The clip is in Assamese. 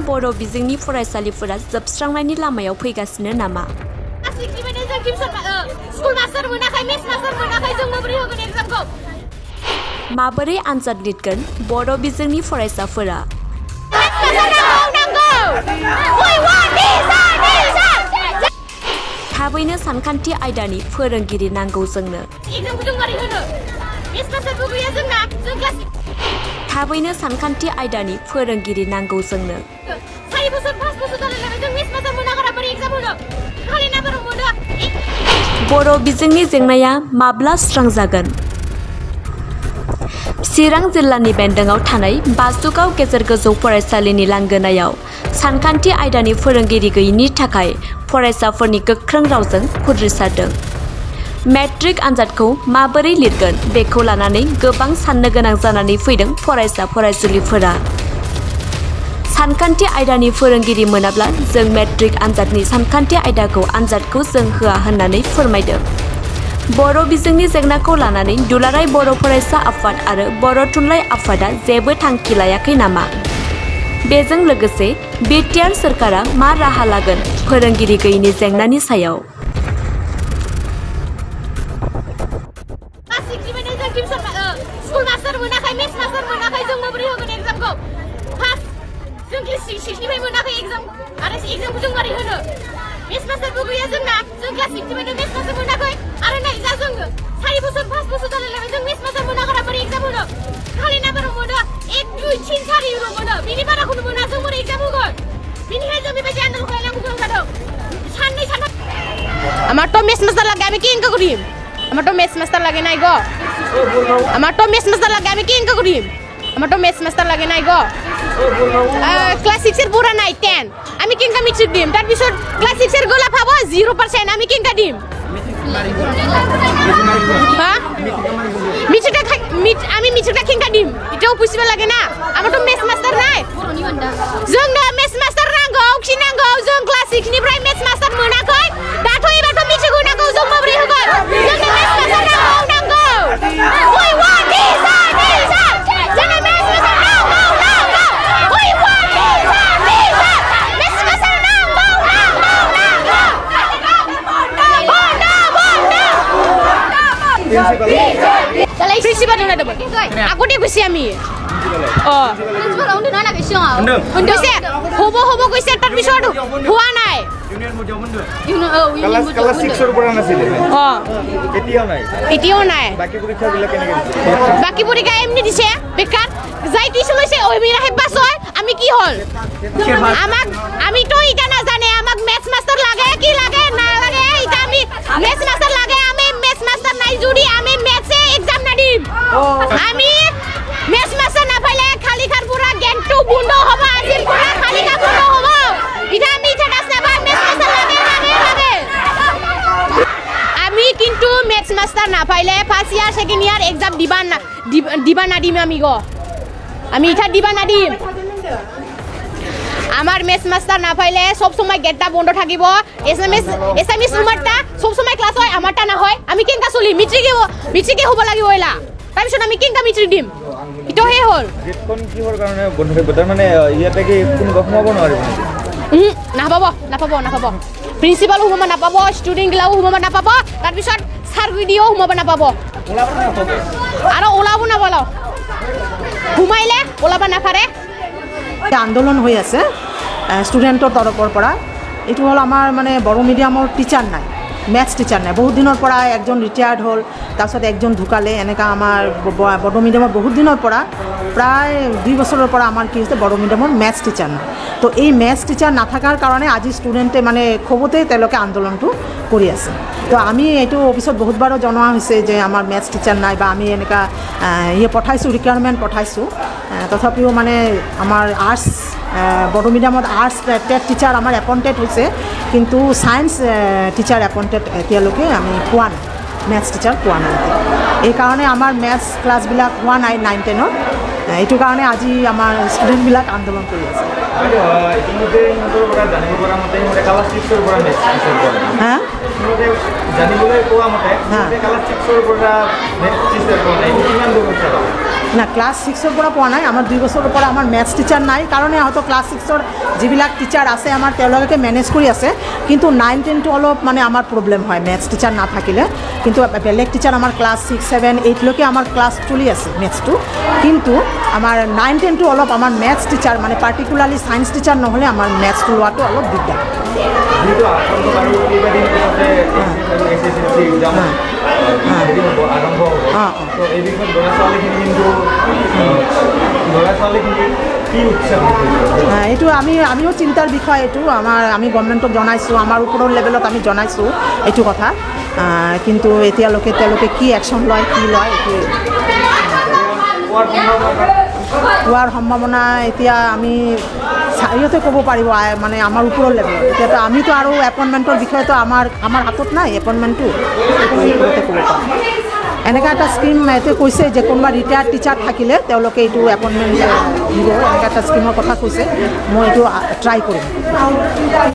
बर' बिजोंनि फरायसालिफोरा जोबस्रांनायनि लामायाव फैगासिनो नामा? माबोरै आनजाद लिरगोन बर' बिजोंनि फरायसाफोरा? थाबैनो सानखान्थि आयदानि फोरोंगिरि नांगौ जोंनो। थाबैनो सानखान्थि आयदानि फोरोंगिरि नांगौ जोंनो। बर' बिजोंनि जेंनाया माब्ला सुस्रांजागोन? चिरां जिल्लानि बेन्दोंआव थानाय बासुगाव गेजेर गोजौ फरायसालिनि लांगोनायाव सानखान्थि आयदानि फोरोंगिरि गैयिनि थाखाय फरायसाफोरनि गोख्रों रावजों खुद्रिसारदों। मेट्रिक आनजादखौ माबोरै लिरगोन बेखौ लानानै गोबां साननो गोनां जानानै फैदों फरायसा फरायसुलिफोरा। सानखान्थि आयदानि फोरोंगिरि मोनाब्ला जों मेट्रिक आनजादनि सानखान्थि आनजादखौ जों होआ होननानै फोरमायदों। बर' बिजोंनि जेंनाखौ लानानै दुलाराय बर' फरायसा आफाद आरो बर' थुनलाइ आफादा जेबो थांखि लायाखै नामा? बेजों लोगोसे बिटिआर सोरखारा मा राहा लागोन फोरोंगिरि गैयिनि जेंनानि सायाव? আমার তো মেস মাস্টার লাগে আমি কি ইনকা করিম আমার তো মেস মাস্টার লাগে নাই গো আমার তো মেস মাস্টার লাগে আমি কি ইনকা করিম আমার তো মেস মাস্টার লাগে নাই গো ক্লাস 6 এর পুরা নাই 10 আমি কিনকা মিট্রিক দিম তার পিছত ক্লাস 6 এর গোলা পাবো 0% আমি কিনকা দিম হ্যাঁ আমি মিট্রিকটা কিনকা দিম এটাও বুঝিবা লাগে না আমার তো মেস মাস্টার নাই जोंनो मेस मास्टार नांगौ खि नांगौ जों क्लास 6 निफ्राय मेस मास्टार मोनाखै दाथ' एबारथ' मिथिगौ नांगौ जों माबोरै होगोन जोंनो मेस मास्टार नांगौ we want teacher जोंनो मेस मास्टार नांगौ we want teacher mess master नांगौ प्रिन्सिपाल होना दङ আগতে গৈছি আমি প্ৰিন্সিপাল উন্দুনা লাগিছে উন্দুছে হ'ব কৈছে তাৰ পিছত হোৱা নাই ক্লাস 6 এর উপর নাছিলে এতিয়াও নাই বাকি পরীক্ষা গুলো কেনে বাকি পরীক্ষা এমনি দিছে বেকার যাই টিউশন হইছে ওই মেরা হেবাস হয় আমি কি হল আমি তো এটা না জানে আমাক ম্যাথস মাস্টার লাগে কি লাগে না লাগে এটা আমি ম্যাথস মাস্টার লাগে আমি ম্যাথস মাস্টার নাই জুড়ি আমি ম্যাথসে एग्जाम না দিম আমি ম্যাথস মাস্টার না পাইলে খালি খার পুরা জ্ঞানটো বন্ধ হবে আজির পুরা খালি খার বন্ধ হবে এটা আমি এটা না পাই ম্যাথস মাস্টার লাগে আমি কিন্তু ম্যাথস মাস্টার না পাইলে first year second year exam দিবা না দিম আমি গো আমি এটা দিবা না দিম আমার ম্যাথস মাস্টার না পাইলে সব সময় গেটটা বন্ধ থাকিব এসএমএস রুমারটা সব সময় ক্লাস হয় আমারটা না হয় আমি কেনকা চলি মিট্রিকে হ'ব লাগিব এলা তাৰপিছত আমি কেনকা মিট্ৰিক দিম ইটো হে হল গেটখন কিহৰ কাৰণে বন্ধ থাকিব তাৰ মানে ইয়াতে কি কোনো গখমাব নোৱাৰিব নাপাব প্ৰিন্সিপাল হুমাব নাপাব ষ্টুডেন্ট গিলাও হুমাব নাপাব তাৰপিছত ছাৰ গিদিও হুমাব নাপাব আৰু ওলাব নাপালো হুমাইলে ওলাব নাপাৰে আন্দোলন হৈ আছে ষ্টুডেণ্টৰ তৰফৰ পৰা এইটো হ'ল আমাৰ মানে বড়ো মিডিয়ামৰ টিচাৰ নাই মেথছ টিচাৰ নাই বহুত দিনৰ পৰা একজন ৰিটায়াৰ্ড হ'ল তাৰপিছত একজন ঢুকালে এনেকা আমাৰ বড়ো মিডিয়ামৰ বহুত দিনৰ পৰা প্ৰায় 2 বছৰৰ পৰা আমাৰ কি হৈছে বড়ো মিডিয়ামৰ মেথছ টিচাৰ নাই তো এই মেথছ টিচাৰ নাথাকাৰ কাৰণে আজি ষ্টুডেণ্টে মানে খবতে তেওঁলোকে আন্দোলনটো কৰি আছে তো আমি এইটো অফিচত বহুতবাৰো জনোৱা হৈছে যে আমাৰ মেথছ টিচাৰ নাই বা আমি এনেকা পঠাইছোঁ ৰিকুৱাৰমেণ্ট পঠাইছোঁ তথাপিও মানে আমাৰ আৰ্টছ বড়ো মিডিয়ামত আৰ্টছ টেট টিচাৰ আমাৰ এপইণ্টেড হৈছে কিন্তু ছায়েন্স টিচাৰ এপইণ্টেড এতিয়ালৈকে আমি পোৱা নাই মেথছ টিচাৰ পোৱা নাই এইকাৰণে আমাৰ মেথছ ক্লাছবিলাক হোৱা নাই 9-10ৰ এইটো কাৰণে আজি আমাৰ ষ্টুডেণ্টবিলাক আন্দোলন কৰি আছে হা জানিবলৈ কোৱা মতে ক্লাছ 6 ৰ পৰা না ক্লাছ 6ৰ পৰা পোৱা নাই আমাৰ 2 বছৰৰ পৰা আমাৰ মেথছ টিচাৰ নাই কাৰণে হয়তো ক্লাছ 6ৰ যিবিলাক টিচাৰ আছে আমাৰ তেওঁলোকে মেনেজ কৰি আছে কিন্তু 9, 10টো অলপ মানে আমাৰ প্ৰব্লেম হয় মেথছ টিচাৰ নাথাকিলে কিন্তু বেলেগ টিচাৰ আমাৰ ক্লাছ 6, 7, 8লৈকে আমাৰ ক্লাছ চলি আছে মেথছটো কিন্তু আমাৰ 9, 10টো অলপ আমাৰ মেথছ টিচাৰ মানে পাৰ্টিকুলাৰলি ছায়েন্স টিচাৰ নহ'লে আমাৰ মেথছটো লোৱাটো অলপ দিগদাৰ যিহেতু আপোনালোক আৰু কেইবাদিন পিছতে SSLC এক্সাম আৰম্ভ হ'ব তো এই বিষয়ত ল'ৰা ছোৱালীখিনি কি উৎসাহ এইটো আমিও চিন্তাৰ বিষয় এইটো আমি গভৰ্ণমেণ্টক জনাইছোঁ আমাৰ ওপৰৰ লেভেলত আমি জনাইছোঁ এইটো কথা কিন্তু এতিয়ালৈকে তেওঁলোকে কি একশ্যন লয় কি লয় এইটো হোৱাৰ সম্ভাৱনা এতিয়া আমি চাৰিওতে ক'ব পাৰিব মানে আমাৰ ওপৰৰ লেভেলত এতিয়াতো আমিতো আৰু এপইণ্টমেণ্টৰ বিষয়েতো আমাৰ হাতত নাই এপইণ্টমেণ্টটো ওপৰতে ক'ব পাৰিম এনেকুৱা এটা স্কিম ইয়াতে কৈছে যে কোনোবা ৰিটায়াৰ্ড টিচাৰ থাকিলে তেওঁলোকে এইটো এপইণ্টমেণ্ট দিব এনেকুৱা এটা স্কিমৰ কথা কৈছে মই এইটো ট্ৰাই কৰিম